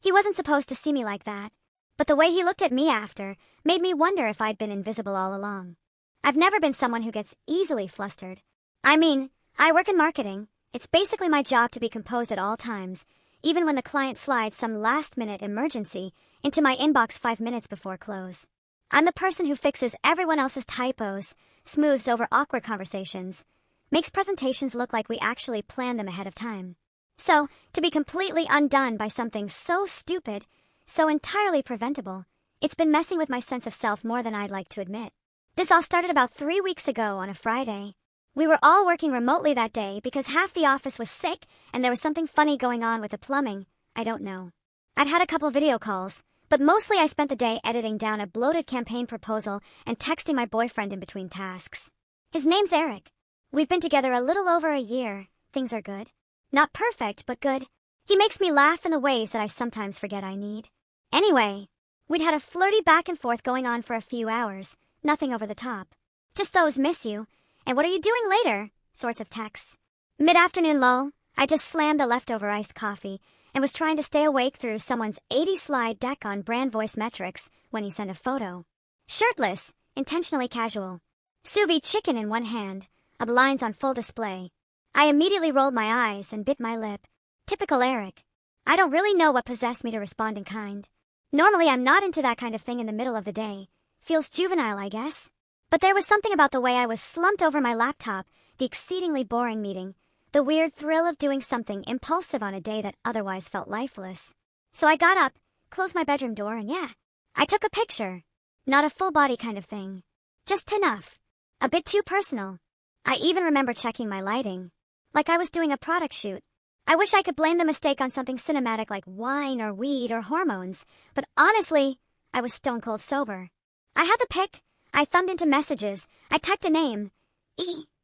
He wasn't supposed to see me like that. But the way he looked at me after made me wonder if I'd been invisible all along. I've never been someone who gets easily flustered. I mean, I work in marketing. It's basically my job to be composed at all times, even when the client slides some last-minute emergency into my inbox 5 minutes before close. I'm the person who fixes everyone else's typos, smooths over awkward conversations, makes presentations look like we actually planned them ahead of time. So, to be completely undone by something so stupid, so entirely preventable, it's been messing with my sense of self more than I'd like to admit. This all started about 3 weeks ago on a Friday. We were all working remotely that day because half the office was sick and there was something funny going on with the plumbing. I don't know. I'd had a couple video calls, but mostly I spent the day editing down a bloated campaign proposal and texting my boyfriend in between tasks. His name's Eric. We've been together a little over a year. Things are good. Not perfect, but good. He makes me laugh in the ways that I sometimes forget I need. Anyway, we'd had a flirty back and forth going on for a few hours. Nothing over the top. Just those miss you, and what are you doing later sorts of texts. Mid-afternoon lull, I just slammed a leftover iced coffee and was trying to stay awake through someone's 80-slide deck on brand voice metrics when he sent a photo. Shirtless, intentionally casual. Sous vide chicken in one hand, a blinds on full display. I immediately rolled my eyes and bit my lip. Typical Eric. I don't really know what possessed me to respond in kind. Normally I'm not into that kind of thing in the middle of the day. Feels juvenile, I guess. But there was something about the way I was slumped over my laptop, the exceedingly boring meeting, the weird thrill of doing something impulsive on a day that otherwise felt lifeless. So I got up, closed my bedroom door, and I took a picture. Not a full body kind of thing. Just enough. A bit too personal. I even remember checking my lighting. Like I was doing a product shoot. I wish I could blame the mistake on something cinematic like wine or weed or hormones, but honestly, I was stone cold sober. I had the pic, I thumbed into messages, I typed a name,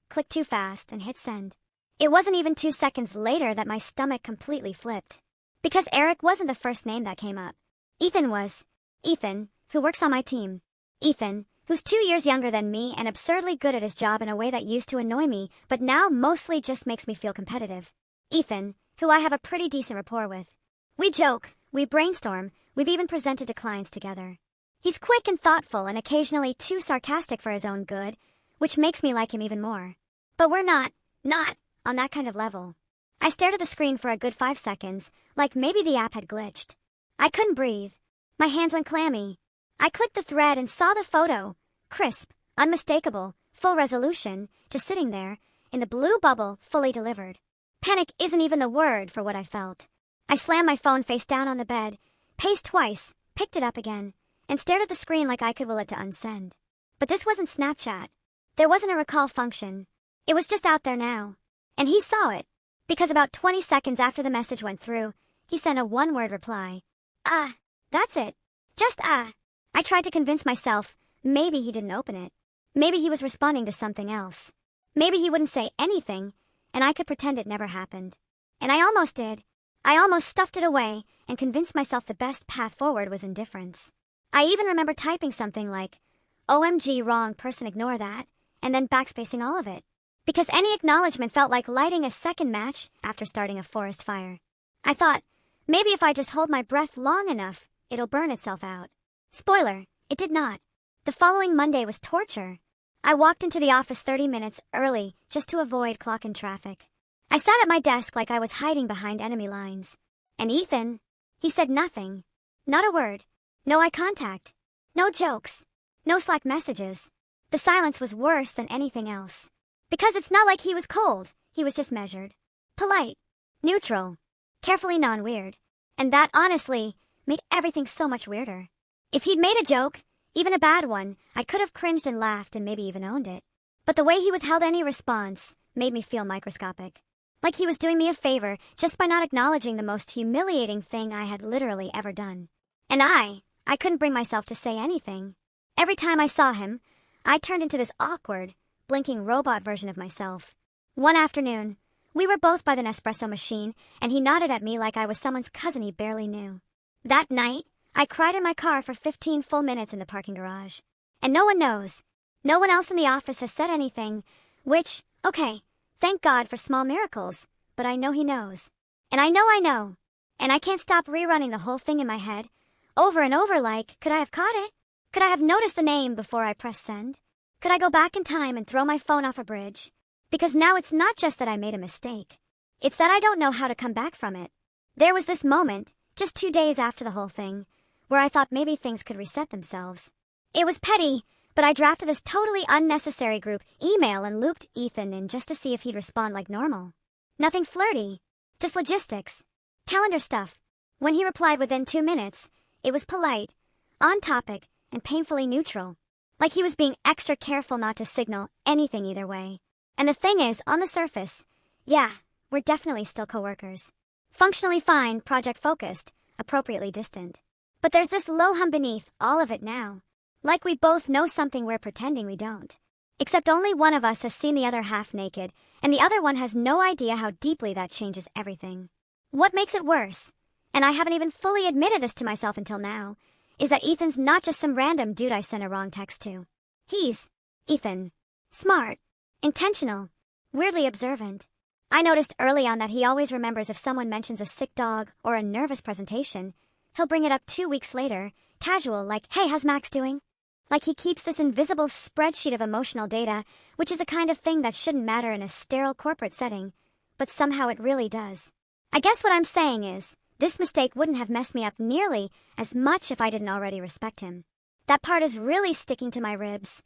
clicked too fast and hit send. It wasn't even 2 seconds later that my stomach completely flipped. Because Eric wasn't the first name that came up. Ethan was. Ethan, who works on my team. Ethan, who's 2 years younger than me and absurdly good at his job in a way that used to annoy me, but now mostly just makes me feel competitive. Ethan, who I have a pretty decent rapport with. We joke, we brainstorm, we've even presented to clients together. He's quick and thoughtful and occasionally too sarcastic for his own good, which makes me like him even more. But we're not on that kind of level. I stared at the screen for a good 5 seconds, like maybe the app had glitched. I couldn't breathe. My hands went clammy. I clicked the thread and saw the photo. Crisp, unmistakable, full resolution, just sitting there, in the blue bubble, fully delivered. Panic isn't even the word for what I felt. I slammed my phone face down on the bed, paced twice, picked it up again, and stared at the screen like I could will it to unsend. But this wasn't Snapchat. There wasn't a recall function. It was just out there now. And he saw it, because about 20 seconds after the message went through, he sent a one-word reply. That's it. Just I tried to convince myself maybe he didn't open it. Maybe he was responding to something else. Maybe he wouldn't say anything, and I could pretend it never happened. And I almost did. I almost stuffed it away and convinced myself the best path forward was indifference. I even remember typing something like, OMG, wrong person, ignore that, and then backspacing all of it. Because any acknowledgement felt like lighting a second match after starting a forest fire. I thought, maybe if I just hold my breath long enough, it'll burn itself out. Spoiler, it did not. The following Monday was torture. I walked into the office 30 minutes early just to avoid clock-in traffic. I sat at my desk like I was hiding behind enemy lines. And Ethan, he said nothing. Not a word. No eye contact. No jokes. No Slack messages. The silence was worse than anything else. Because it's not like he was cold, he was just measured. Polite. Neutral. Carefully non-weird. And that, honestly, made everything so much weirder. If he'd made a joke, even a bad one, I could have cringed and laughed and maybe even owned it. But the way he withheld any response made me feel microscopic. Like he was doing me a favor just by not acknowledging the most humiliating thing I had literally ever done. And I couldn't bring myself to say anything. Every time I saw him, I turned into this awkward, blinking robot version of myself. One afternoon, we were both by the Nespresso machine, and he nodded at me like I was someone's cousin he barely knew. That night, I cried in my car for 15 full minutes in the parking garage. And no one knows. No one else in the office has said anything, which, okay, thank God for small miracles, but I know he knows. And I know. And I can't stop rerunning the whole thing in my head, over and over like, could I have caught it? Could I have noticed the name before I pressed send? Could I go back in time and throw my phone off a bridge? Because now it's not just that I made a mistake. It's that I don't know how to come back from it. There was this moment, just 2 days after the whole thing, where I thought maybe things could reset themselves. It was petty, but I drafted this totally unnecessary group email and looped Ethan in just to see if he'd respond like normal. Nothing flirty, just logistics, calendar stuff. When he replied within 2 minutes, it was polite, on topic, and painfully neutral. Like he was being extra careful not to signal anything either way. And the thing is, on the surface, yeah, we're definitely still coworkers. Functionally fine, project-focused, appropriately distant. But there's this low hum beneath all of it now. Like we both know something we're pretending we don't. Except only one of us has seen the other half naked, and the other one has no idea how deeply that changes everything. What makes it worse, and I haven't even fully admitted this to myself until now, is that Ethan's not just some random dude I sent a wrong text to. He's, Ethan, smart, intentional, weirdly observant. I noticed early on that he always remembers if someone mentions a sick dog or a nervous presentation, he'll bring it up 2 weeks later, casual, like, hey, how's Max doing? Like he keeps this invisible spreadsheet of emotional data, which is a kind of thing that shouldn't matter in a sterile corporate setting, but somehow it really does. I guess what I'm saying is, this mistake wouldn't have messed me up nearly as much if I didn't already respect him. That part is really sticking to my ribs.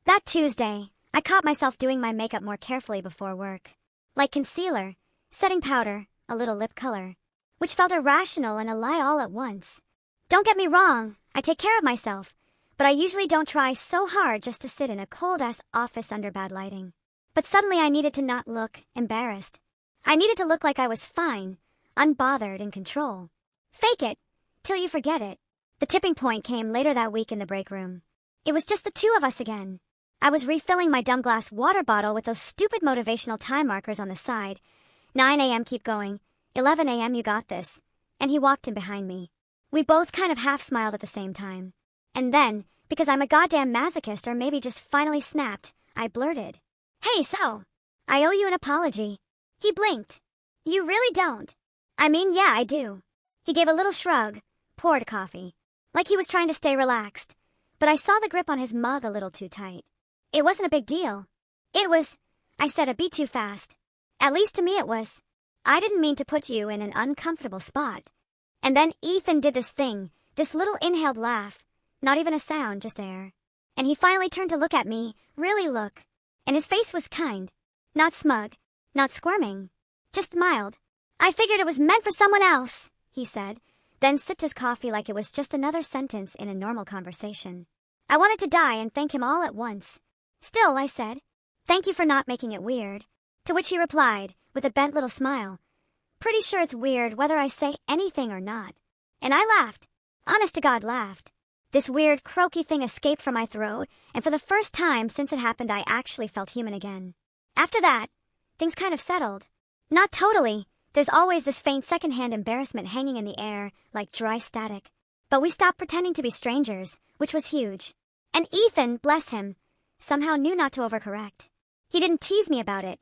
That Tuesday, I caught myself doing my makeup more carefully before work. Like concealer, setting powder, a little lip color. Which felt irrational and a lie all at once. Don't get me wrong, I take care of myself, but I usually don't try so hard just to sit in a cold-ass office under bad lighting. But suddenly I needed to not look embarrassed. I needed to look like I was fine, unbothered, in control. Fake it, till you forget it. The tipping point came later that week in the break room. It was just the two of us again. I was refilling my dumb glass water bottle with those stupid motivational time markers on the side. 9 a.m. keep going, 11 a.m. you got this. And he walked in behind me. We both kind of half smiled at the same time. And then, because I'm a goddamn masochist or maybe just finally snapped, I blurted, "Hey, so, I owe you an apology." He blinked. "You really don't?" "I mean, yeah, I do." He gave a little shrug, poured coffee, like he was trying to stay relaxed, but I saw the grip on his mug a little too tight. "It wasn't a big deal." "It was," I said, a beat too fast. "At least to me it was. I didn't mean to put you in an uncomfortable spot." And then Ethan did this thing, this little inhaled laugh, not even a sound, just air. And he finally turned to look at me, really look. And his face was kind, not smug, not squirming, just mild. "I figured it was meant for someone else," he said, then sipped his coffee like it was just another sentence in a normal conversation. I wanted to die and thank him all at once. "Still," I said, "thank you for not making it weird." To which he replied, with a bent little smile, "Pretty sure it's weird whether I say anything or not." And I laughed. Honest to God, laughed. This weird, croaky thing escaped from my throat, and for the first time since it happened I actually felt human again. After that, things kind of settled. Not totally. There's always this faint secondhand embarrassment hanging in the air, like dry static. But we stopped pretending to be strangers, which was huge. And Ethan, bless him, somehow knew not to overcorrect. He didn't tease me about it,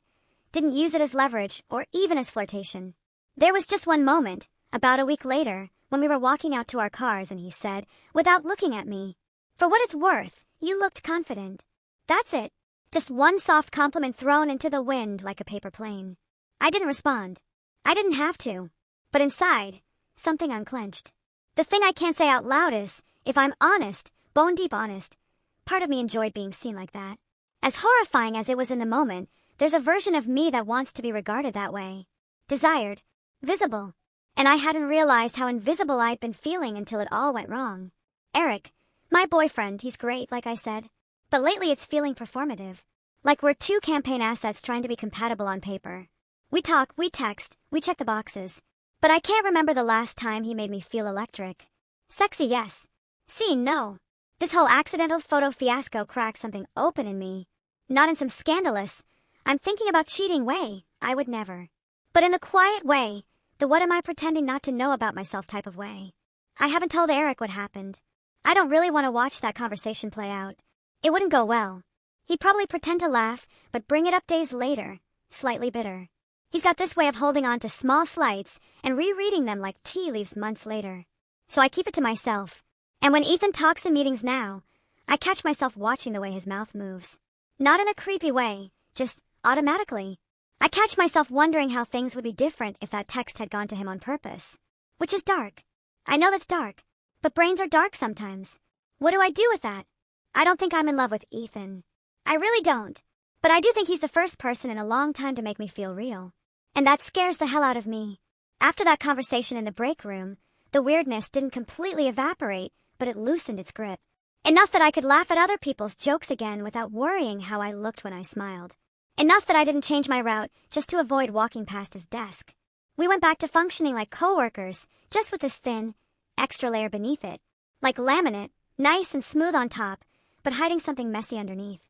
didn't use it as leverage or even as flirtation. There was just one moment, about a week later, when we were walking out to our cars and he said, without looking at me, "For what it's worth, you looked confident." That's it. Just one soft compliment thrown into the wind like a paper plane. I didn't respond. I didn't have to. But inside, something unclenched. The thing I can't say out loud is, if I'm honest, bone deep honest, part of me enjoyed being seen like that. As horrifying as it was in the moment, there's a version of me that wants to be regarded that way. Desired. Visible. And I hadn't realized how invisible I'd been feeling until it all went wrong. Eric, my boyfriend, he's great, like I said. But lately it's feeling performative. Like we're two campaign assets trying to be compatible on paper. We talk, we text, we check the boxes. But I can't remember the last time he made me feel electric. Sexy, yes. Seen, no. This whole accidental photo fiasco cracked something open in me. Not in some scandalous, I'm thinking about cheating way, I would never. But in the quiet way, the what am I pretending not to know about myself type of way. I haven't told Eric what happened. I don't really want to watch that conversation play out. It wouldn't go well. He'd probably pretend to laugh, but bring it up days later, slightly bitter. He's got this way of holding on to small slights and rereading them like tea leaves months later. So I keep it to myself. And when Ethan talks in meetings now, I catch myself watching the way his mouth moves. Not in a creepy way, just automatically. I catch myself wondering how things would be different if that text had gone to him on purpose. Which is dark. I know that's dark. But brains are dark sometimes. What do I do with that? I don't think I'm in love with Ethan. I really don't. But I do think he's the first person in a long time to make me feel real. And that scares the hell out of me. After that conversation in the break room, the weirdness didn't completely evaporate, but it loosened its grip. Enough that I could laugh at other people's jokes again without worrying how I looked when I smiled. Enough that I didn't change my route just to avoid walking past his desk. We went back to functioning like coworkers, just with this thin, extra layer beneath it. Like laminate, nice and smooth on top, but hiding something messy underneath.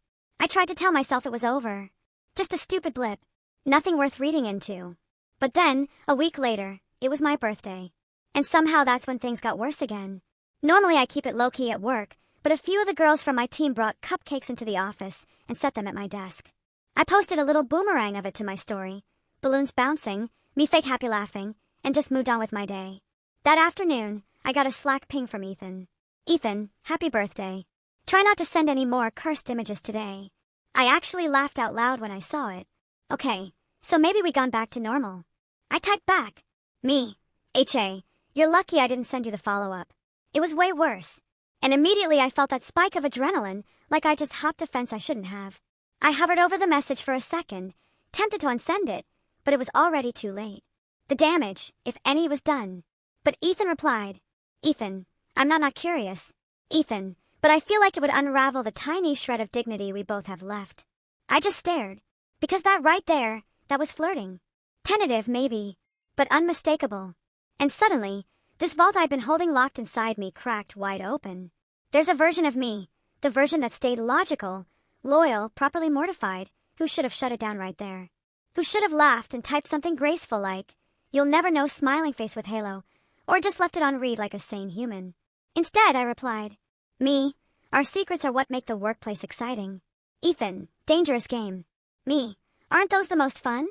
I tried to tell myself it was over. Just a stupid blip. Nothing worth reading into. But then, a week later, it was my birthday. And somehow that's when things got worse again. Normally I keep it low-key at work, but a few of the girls from my team brought cupcakes into the office and set them at my desk. I posted a little boomerang of it to my story. Balloons bouncing, me fake happy laughing, and just moved on with my day. That afternoon, I got a Slack ping from Ethan. Ethan, happy birthday. Try not to send any more cursed images today. I actually laughed out loud when I saw it. Okay, so maybe we gone back to normal. I typed back. Me. HA, you're lucky I didn't send you the follow-up. It was way worse. And immediately I felt that spike of adrenaline, like I just hopped a fence I shouldn't have. I hovered over the message for a second, tempted to unsend it, but it was already too late. The damage, if any, was done. But Ethan replied. Ethan, I'm not curious. Ethan, but I feel like it would unravel the tiny shred of dignity we both have left. I just stared. Because that right there, that was flirting. Tentative, maybe, but unmistakable. And suddenly, this vault I'd been holding locked inside me cracked wide open. There's a version of me, the version that stayed logical, loyal, properly mortified, who should have shut it down right there. Who should have laughed and typed something graceful like, "You'll never know smiling face with halo," or just left it on read like a sane human. Instead, I replied, Me, our secrets are what make the workplace exciting. Ethan, dangerous game. Me, aren't those the most fun?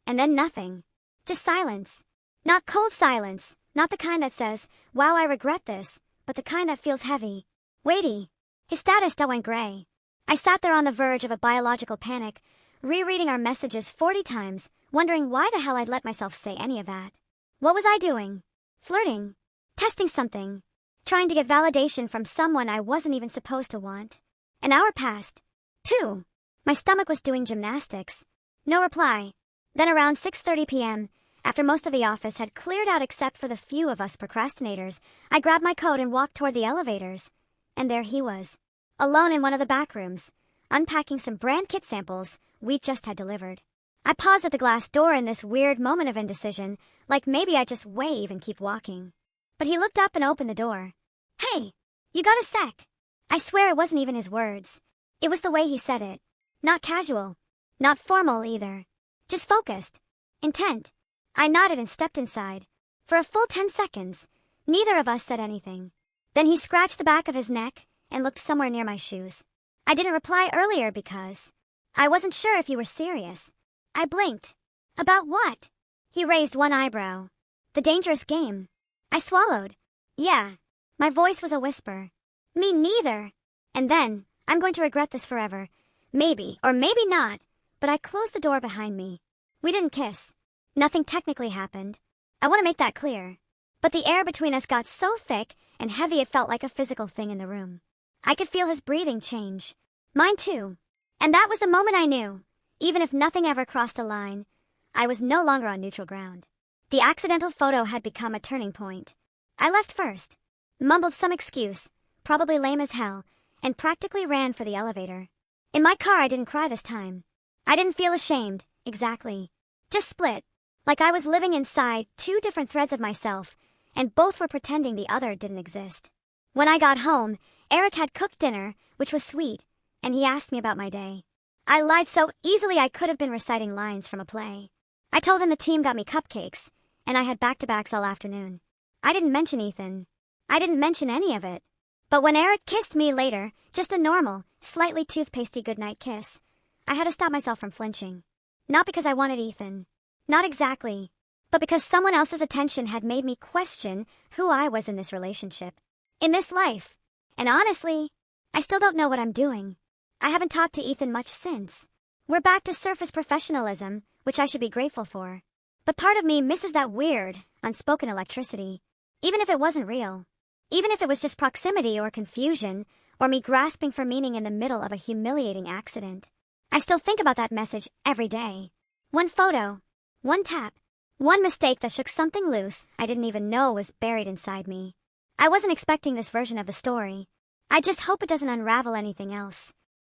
And then nothing. Just silence. Not cold silence, not the kind that says, wow, I regret this, but the kind that feels heavy. Weighty. His status still went gray. I sat there on the verge of a biological panic, rereading our messages 40 times, wondering why the hell I'd let myself say any of that. What was I doing? Flirting. Testing something. Trying to get validation from someone I wasn't even supposed to want. An hour passed. 2. My stomach was doing gymnastics. No reply. Then around 6:30 p.m., after most of the office had cleared out except for the few of us procrastinators, I grabbed my coat and walked toward the elevators. And there he was, alone in one of the back rooms, unpacking some brand kit samples we'd just had delivered. I paused at the glass door in this weird moment of indecision, like maybe I'd just wave and keep walking. But he looked up and opened the door. Hey, you got a sec? I swear it wasn't even his words. It was the way he said it. Not casual. Not formal either. Just focused. Intent. I nodded and stepped inside. For a full 10 seconds, neither of us said anything. Then he scratched the back of his neck and looked somewhere near my shoes. I didn't reply earlier because I wasn't sure if you were serious. I blinked. About what? He raised one eyebrow. The dangerous game. I swallowed. Yeah. My voice was a whisper. Me neither. And then, I'm going to regret this forever. Maybe, or maybe not, but I closed the door behind me. We didn't kiss. Nothing technically happened. I want to make that clear. But the air between us got so thick and heavy it felt like a physical thing in the room. I could feel his breathing change. Mine too. And that was the moment I knew, even if nothing ever crossed a line, I was no longer on neutral ground. The accidental photo had become a turning point. I left first, mumbled some excuse, probably lame as hell, and practically ran for the elevator. In my car I didn't cry this time. I didn't feel ashamed, exactly. Just split, like I was living inside 2 different threads of myself, and both were pretending the other didn't exist. When I got home, Eric had cooked dinner, which was sweet, and he asked me about my day. I lied so easily I could have been reciting lines from a play. I told him the team got me cupcakes, and I had back-to-backs all afternoon. I didn't mention Ethan. I didn't mention any of it. But when Eric kissed me later, just a normal, slightly toothpastey goodnight kiss, I had to stop myself from flinching. Not because I wanted Ethan. Not exactly. But because someone else's attention had made me question who I was in this relationship. In this life. And honestly, I still don't know what I'm doing. I haven't talked to Ethan much since. We're back to surface professionalism, which I should be grateful for. But part of me misses that weird, unspoken electricity. Even if it wasn't real. Even if it was just proximity or confusion, or me grasping for meaning in the middle of a humiliating accident. I still think about that message every day. One photo, one tap, one mistake that shook something loose I didn't even know was buried inside me. I wasn't expecting this version of the story. I just hope it doesn't unravel anything else.